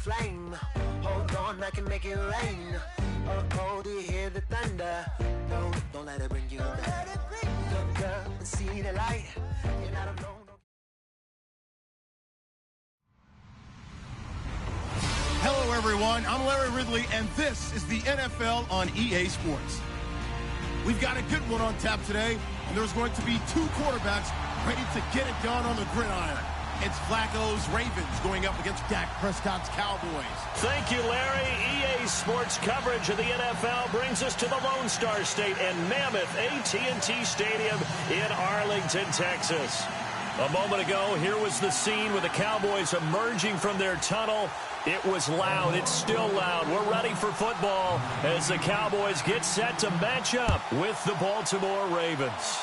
flame. Hold on, I can make it rain. Oh, do you hear the thunder? No, don't let it bring you down. Look up and see the light. You're not alone. Hello, everyone. I'm Larry Ridley, and this is the NFL on EA Sports. We've got a good one on tap today, and there's going to be two quarterbacks ready to get it done on the gridiron. It's Flacco's Ravens going up against Dak Prescott's Cowboys. Thank you, Larry. EA Sports coverage of the NFL brings us to the Lone Star State and Mammoth AT&T Stadium in Arlington, Texas. A moment ago, here was the scene with the Cowboys emerging from their tunnel. It was loud. It's still loud. We're ready for football as the Cowboys get set to match up with the Baltimore Ravens.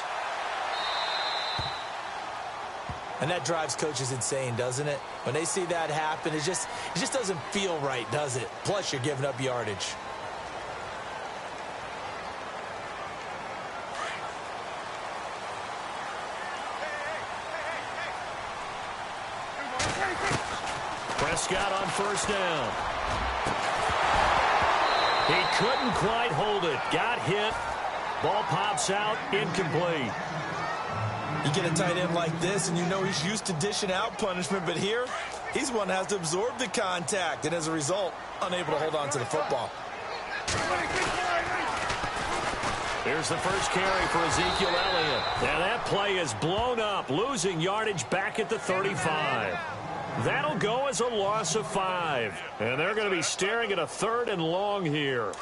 And that drives coaches insane, doesn't it? When they see that happen, it just doesn't feel right, does it? Plus, you're giving up yardage. Prescott on first down. He couldn't quite hold it. Got hit. Ball pops out. Incomplete. You get a tight end like this, and you know he's used to dishing out punishment, but here, he's one that has to absorb the contact, and as a result, unable to hold on to the football. Here's the first carry for Ezekiel Elliott. And that play is blown up, losing yardage back at the 35. That'll go as a loss of 5. And they're going to be staring at a 3rd and long here.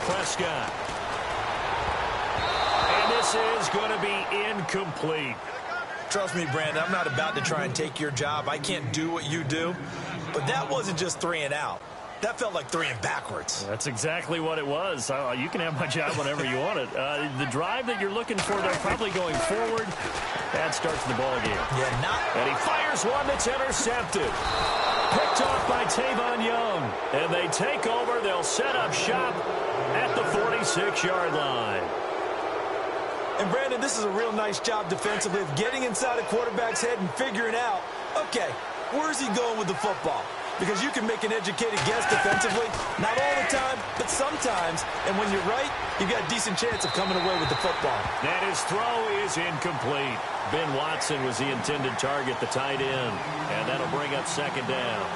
Prescott. And this is going to be incomplete. Trust me, Brandon, I'm not about to try and take your job. I can't do what you do. But that wasn't just 3 and out. That felt like 3 and backwards. That's exactly what it was. You can have my job whenever you want it. The drive that you're looking for, they're probably going forward. That starts the ball game. Yeah, not. And he fires one that's intercepted. Picked off by Tavon Young. And they take over. They'll set up shop at the 46-yard line. And, Brandon, this is a real nice job defensively of getting inside a quarterback's head and figuring out, okay, where's he going with the football? Because you can make an educated guess defensively, not all the time, but sometimes. And when you're right, you've got a decent chance of coming away with the football. And his throw is incomplete. Ben Watson was the intended target, the tight end. And that'll bring up 2nd down.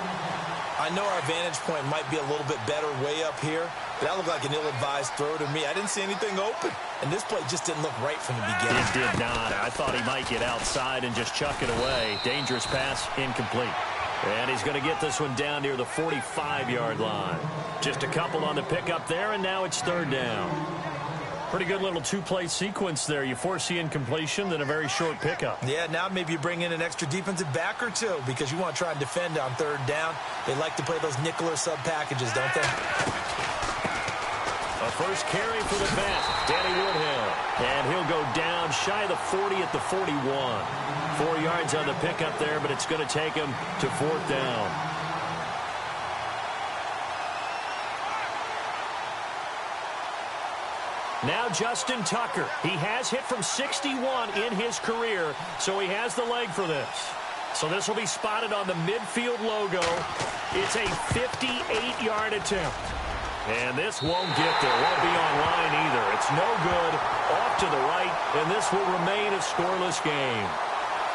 I know our vantage point might be a little bit better way up here, but that looked like an ill-advised throw to me. I didn't see anything open, and this play just didn't look right from the beginning. It did not. I thought he might get outside and just chuck it away. Dangerous pass, incomplete. And he's going to get this one down near the 45-yard line. Just a couple on the pickup there, and now it's 3rd down. Pretty good little 2-play sequence there. You force the incompletion, then a very short pickup. Yeah, now maybe you bring in an extra defensive back or two because you want to try and defend on 3rd down. They like to play those nickel or sub packages, don't they? A first carry for the vet, Danny Woodhill. And he'll go down shy of the 40 at the 41. 4 yards on the pickup there, but it's going to take him to 4th down. Now Justin Tucker. He has hit from 61 in his career, so he has the leg for this. So this will be spotted on the midfield logo. It's a 58-yard attempt. And this won't get there. Won't be online either. It's no good. Off to the right, and this will remain a scoreless game.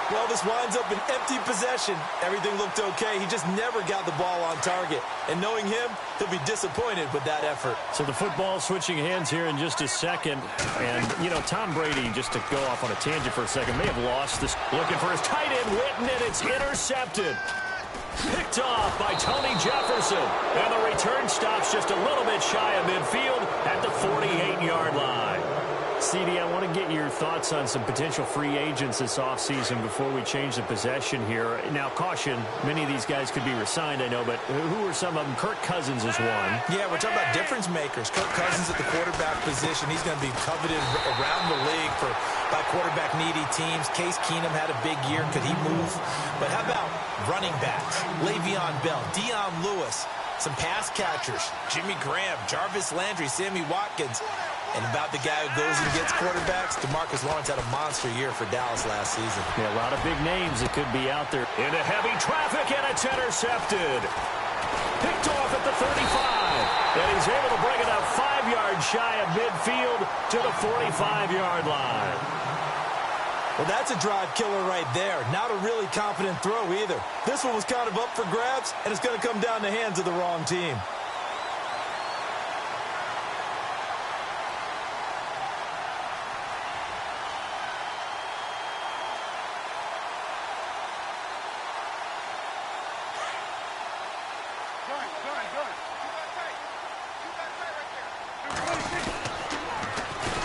Well, this winds up an empty possession. Everything looked okay. He just never got the ball on target. And knowing him, he'll be disappointed with that effort. So the football switching hands here in just a second. And, you know, Tom Brady, just to go off on a tangent for a second, may have lost this. Looking for his tight end, Witten, and it's intercepted. Picked off by Tony Jefferson. And the return stops just a little bit shy of midfield at the 48-yard line. CD, I want to get your thoughts on some potential free agents this offseason before we change the possession here. Now, caution, many of these guys could be re-signed, I know, but who are some of them? Kirk Cousins is one. Yeah, we're talking about difference makers. Kirk Cousins at the quarterback position. He's going to be coveted around the league by quarterback-needy teams. Case Keenum had a big year. Could he move? But how about running backs? Le'Veon Bell, Dion Lewis. some pass catchers, Jimmy Graham, Jarvis Landry, Sammy Watkins, and about the guy who goes and gets quarterbacks, DeMarcus Lawrence had a monster year for Dallas last season. Yeah, a lot of big names that could be out there. Into heavy traffic, and it's intercepted. Picked off at the 35, and he's able to bring it up 5 yards shy of midfield to the 45-yard line. Well, that's a drive killer right there. Not a really confident throw either. This one was kind of up for grabs, and it's going to come down the hands of the wrong team.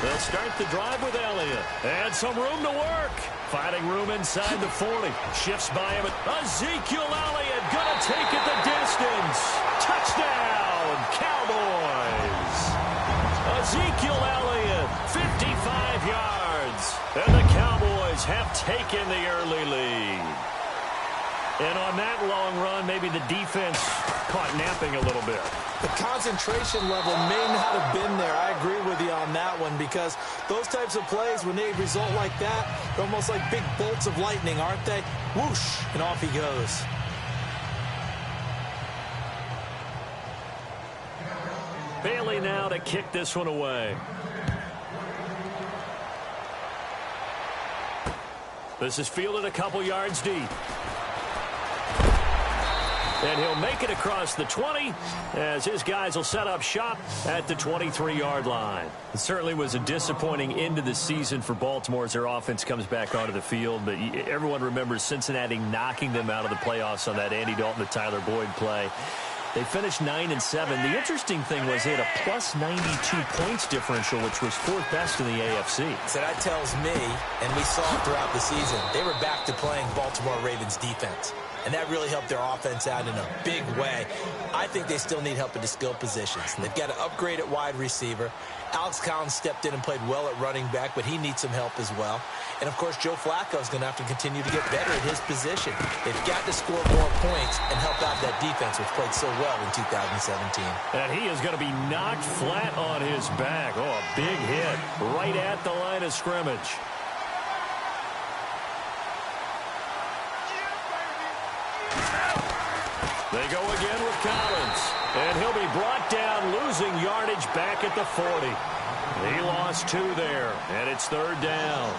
They'll start the drive with Elliott. And some room to work. Finding room inside the 40. Shifts by him. Ezekiel Elliott going to take it the distance. Touchdown, Cowboys. Ezekiel Elliott, 55 yards. And the Cowboys have taken the early lead. And on that long run, maybe the defense caught napping a little bit. The concentration level may not have been there. I agree with you on that one, because those types of plays, when they result like that, they're almost like big bolts of lightning, aren't they? Whoosh, and off he goes. Bailey now to kick this one away. This is fielded a couple yards deep. And he'll make it across the 20 as his guys will set up shop at the 23-yard line. It certainly was a disappointing end to the season for Baltimore as their offense comes back onto the field. But everyone remembers Cincinnati knocking them out of the playoffs on that Andy Dalton to Tyler Boyd play. They finished 9-7. The interesting thing was they had a plus 92 points differential, which was 4th best in the AFC. So that tells me, and we saw it throughout the season, they were back to playing Baltimore Ravens defense. And that really helped their offense out in a big way. I think they still need help at the skill positions. They've got to upgrade at wide receiver. Alex Collins stepped in and played well at running back, but he needs some help as well. And, of course, Joe Flacco is going to have to continue to get better at his position. They've got to score more points and help out that defense, which played so well in 2017. And he is going to be knocked flat on his back. Oh, a big hit right at the line of scrimmage. They go again with Collins. And he'll be brought down, losing yardage back at the 40. He lost 2 there, and it's 3rd down.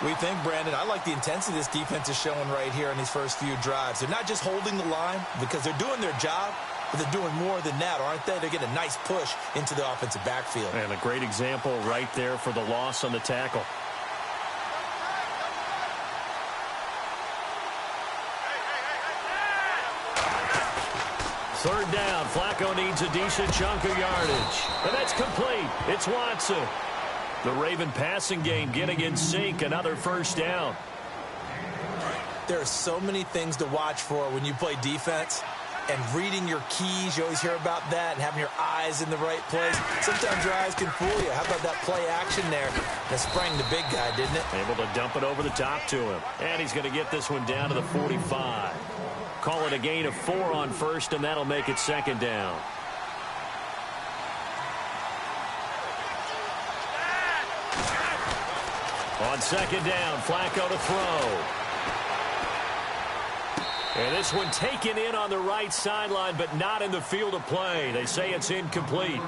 We think, Brandon, I like the intensity this defense is showing right here in these first few drives. They're not just holding the line because they're doing their job, but they're doing more than that, aren't they? They're getting a nice push into the offensive backfield. And a great example right there for the loss on the tackle. Third down. Flacco needs a decent chunk of yardage. And that's complete. It's Watson. The Raven passing game getting in sync. Another first down. There are so many things to watch for when you play defense. And reading your keys, you always hear about that, and having your eyes in the right place. Sometimes your eyes can fool you. How about that play action there? That sprang the big guy, didn't it? Able to dump it over the top to him. And he's going to get this one down to the 45. Call it a gain of 4 on first, and that'll make it 2nd down. On 2nd down, Flacco to throw. And this one taken in on the right sideline, but not in the field of play. They say it's incomplete.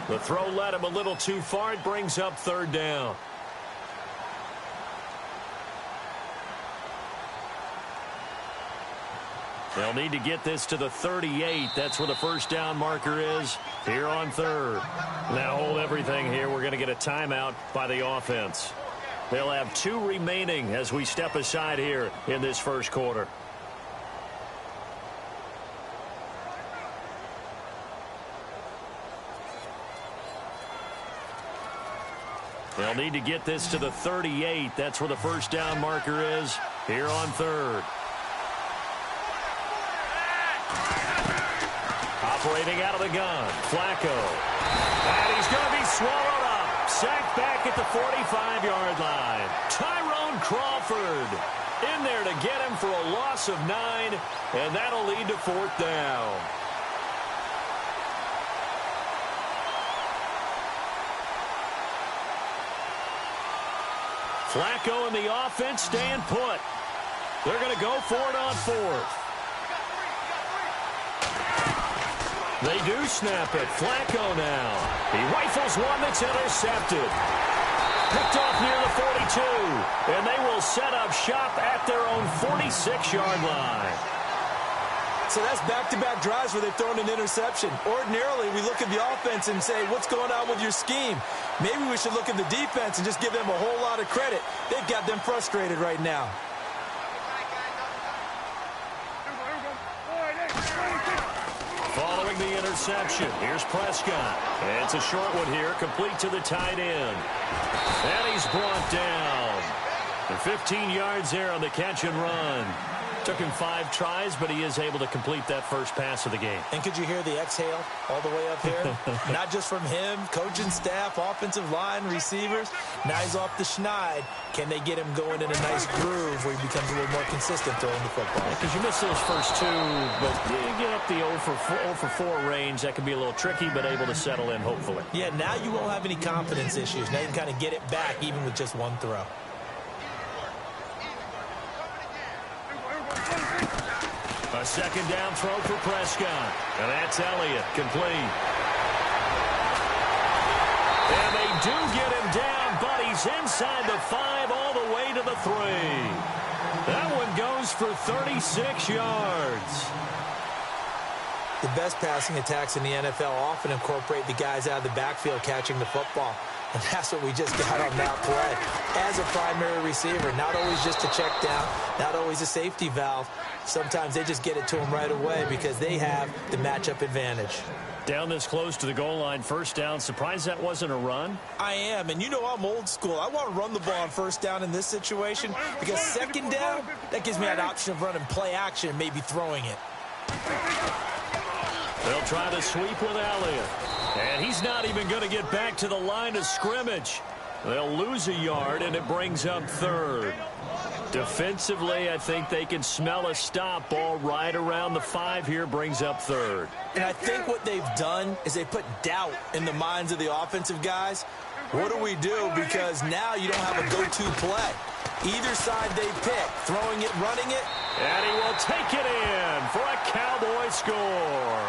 The throw led him a little too far. It brings up 3rd down. They'll need to get this to the 38. That's where the first down marker is here on 3rd. Now hold everything here. We're going to get a timeout by the offense. They'll have 2 remaining as we step aside here in this first quarter. They'll need to get this to the 38. That's where the first down marker is here on 3rd. Operating out of the gun, Flacco. And he's going to be swallowed up. Sacked back at the 45-yard line. Tyrone Crawford in there to get him for a loss of 9, and that'll lead to 4th down. Flacco and the offense staying put. They're going to go for it on fourth. They do snap it. Flacco now. He rifles one that's intercepted. Picked off near the 42. And they will set up shop at their own 46-yard line. So that's back-to-back drives where they've thrown an interception. Ordinarily, we look at the offense and say, what's going on with your scheme? Maybe we should look at the defense and just give them a whole lot of credit. They've got them frustrated right now. Following the interception, here's Prescott. And it's a short one here, complete to the tight end. And he's brought down. And 15 yards there on the catch and run. Took him 5 tries, but he is able to complete that first pass of the game. And could you hear the exhale all the way up here? Not just from him, coaching staff, offensive line, receivers. Now he's off the schneid. Can they get him going in a nice groove where he becomes a little more consistent throwing the football? Because you miss those first 2, but you get up the 0 for 4 range. That can be a little tricky, but able to settle in, hopefully. Yeah, now you won't have any confidence issues. Now you can kind of get it back even with just one throw. A second down throw for Prescott. And that's Elliott, complete. And they do get him down, but he's inside the 5 all the way to the 3. That one goes for 36 yards. The best passing attacks in the NFL often incorporate the guys out of the backfield catching the football. And that's what we just got on that play. As a primary receiver, not always just a check down, not always a safety valve. Sometimes they just get it to them right away because they have the matchup advantage. Down this close to the goal line, first down. Surprised that wasn't a run? I am, and you know I'm old school. I want to run the ball on first down in this situation because second down, that gives me an option of running play action and maybe throwing it. They'll try to sweep with Elliott. And he's not even going to get back to the line of scrimmage. They'll lose a yard, and it brings up third. Defensively, I think they can smell a stop. Ball right around the 5 here, brings up third. And I think what they've done is they put doubt in the minds of the offensive guys. What do we do? Because now you don't have a go-to play. Either side they pick, throwing it, running it. And he will take it in for a Cowboy score.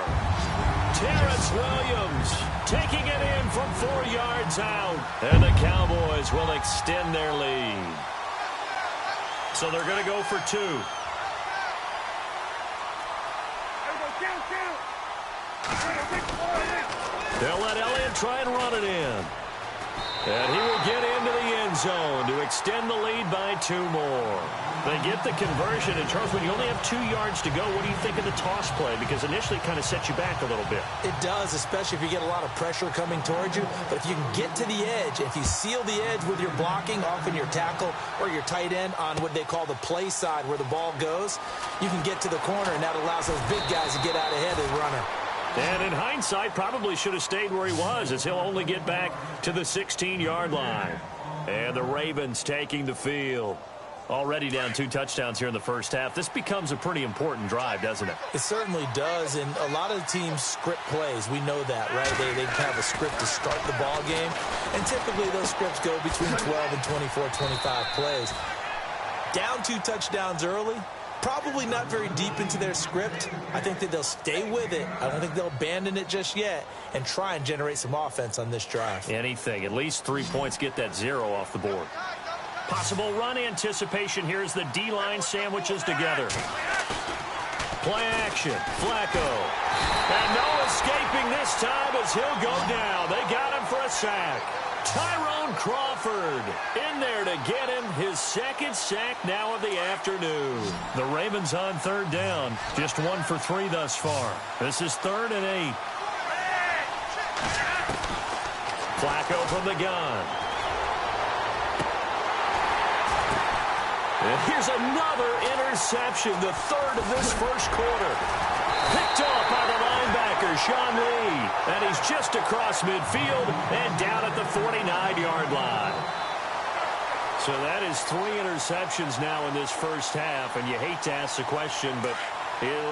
Terrence Williams taking it in from 4 yards out. And the Cowboys will extend their lead. So they're going to go for 2. They'll let Elliott try and run it in. And he will get into the end zone to extend the lead by 2 more. They get the conversion. And, Charles, when you only have 2 yards to go, what do you think of the toss play? Because initially it kind of sets you back a little bit. It does, especially if you get a lot of pressure coming towards you. But if you can get to the edge, if you seal the edge with your blocking, often your tackle or your tight end on what they call the play side where the ball goes, you can get to the corner, and that allows those big guys to get out ahead of the runner. And in hindsight, probably should have stayed where he was, as he'll only get back to the 16-yard line. And the Ravens taking the field. Already down 2 touchdowns here in the first half. This becomes a pretty important drive, doesn't it? It certainly does, and a lot of the teams script plays. We know that, right? They have a script to start the ball game, and typically those scripts go between 12 and 24, 25 plays. Down 2 touchdowns early, probably not very deep into their script. I think that they'll stay with it. I don't think they'll abandon it just yet and try and generate some offense on this drive. Anything. At least 3 points, get that 0 off the board. Possible run anticipation here as the D-line sandwiches together. Play action. Flacco. And no escaping this time as he'll go down. They got him for a sack. Tyrone Crawford in there to get him his 2nd sack now of the afternoon. The Ravens on 3rd down. Just 1 for 3 thus far. This is 3rd and 8. Flacco from the gun. And here's another interception, the 3rd of this first quarter. Picked off by the linebacker, Sean Lee. And he's just across midfield and down at the 49-yard line. So that is 3 interceptions now in this first half. And you hate to ask the question, but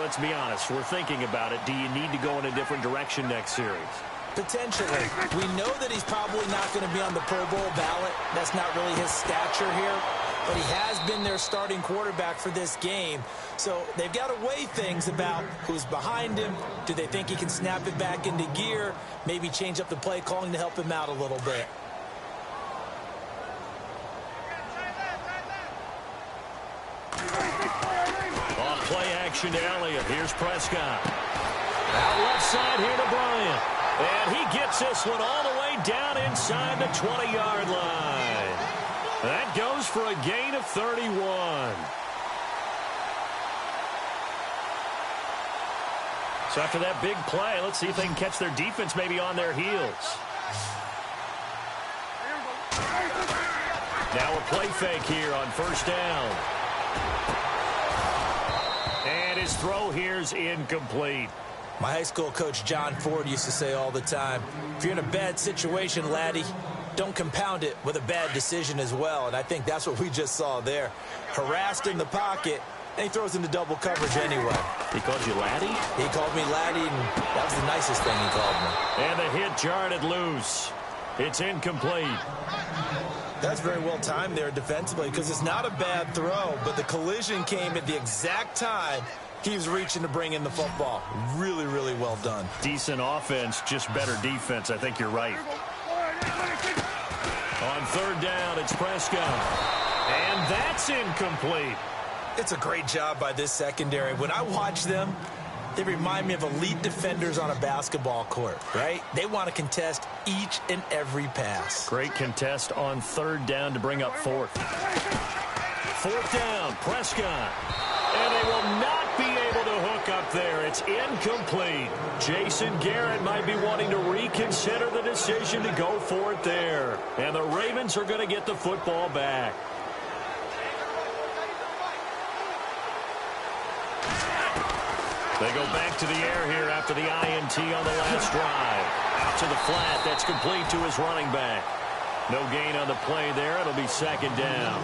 let's be honest. We're thinking about it. Do you need to go in a different direction next series? Potentially. We know that he's probably not going to be on the Pro Bowl ballot. That's not really his stature here. But he has been their starting quarterback for this game. So they've got to weigh things about who's behind him. Do they think he can snap it back into gear? Maybe change up the play calling to help him out a little bit. Off play action to Elliott. Here's Prescott. Out left side here to Bryant. And he gets this one all the way down inside the 20-yard line. That goes for a gain of 31. So after that big play, let's see if they can catch their defense maybe on their heels. Now a play fake here on first down. And his throw here's incomplete. My high school coach, John Ford, used to say all the time, if you're in a bad situation, laddie, don't compound it with a bad decision as well. And I think that's what we just saw there. Harassed in the pocket, and he throws into double coverage anyway. He called you laddie? He called me laddie, and that was the nicest thing he called me. And the hit jarred it loose. It's incomplete. That's very well timed there defensively because it's not a bad throw, but the collision came at the exact time he was reaching to bring in the football. Really, really well done. Decent offense, just better defense. I think you're right. On third down, it's Prescott. And that's incomplete. It's a great job by this secondary. When I watch them, they remind me of elite defenders on a basketball court, right? They want to contest each and every pass. Great contest on third down to bring up fourth. Fourth down, Prescott. And they will not be able to hook up there. It's incomplete. Jason Garrett might be wanting to reconsider the decision to go for it there. And the Ravens are going to get the football back. They go back to the air here after the INT on the last drive. Out to the flat. That's complete to his running back. No gain on the play there. It'll be second down.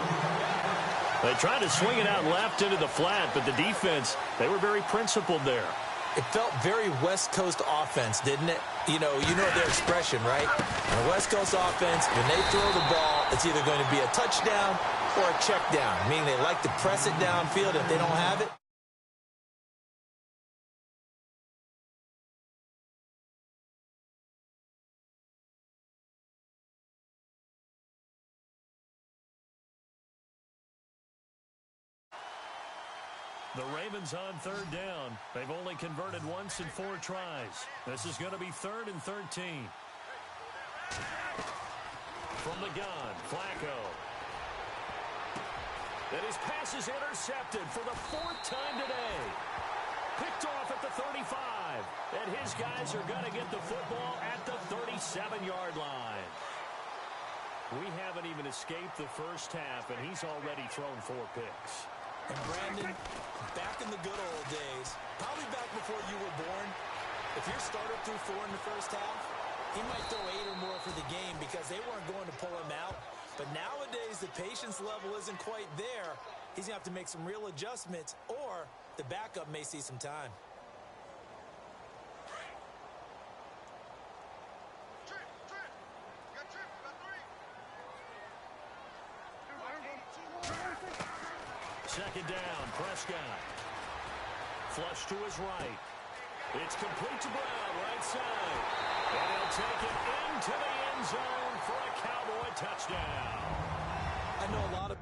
They tried to swing it out left into the flat, but the defense, they were very principled there. It felt very West Coast offense, didn't it? You know their expression, right? On a West Coast offense, when they throw the ball, it's either going to be a touchdown or a check down, meaning they like to press it downfield if they don't have it. The Ravens on third down. They've only converted once in 4 tries. This is going to be 3rd and 13. From the gun, Flacco. And his pass is intercepted for the 4th time today. Picked off at the 35. And his guys are going to get the football at the 37-yard line. We haven't even escaped the first half, and he's already thrown 4 picks. And Brandon, back in the good old days, probably back before you were born, if your starter threw 4 in the first half, he might throw 8 or more for the game because they weren't going to pull him out. But nowadays, the patience level isn't quite there. He's going to have to make some real adjustments, or the backup may see some time. Second down, Prescott. Flush to his right. It's complete to Brown, right side. And he'll take it into the end zone for a Cowboy touchdown. I know a lot of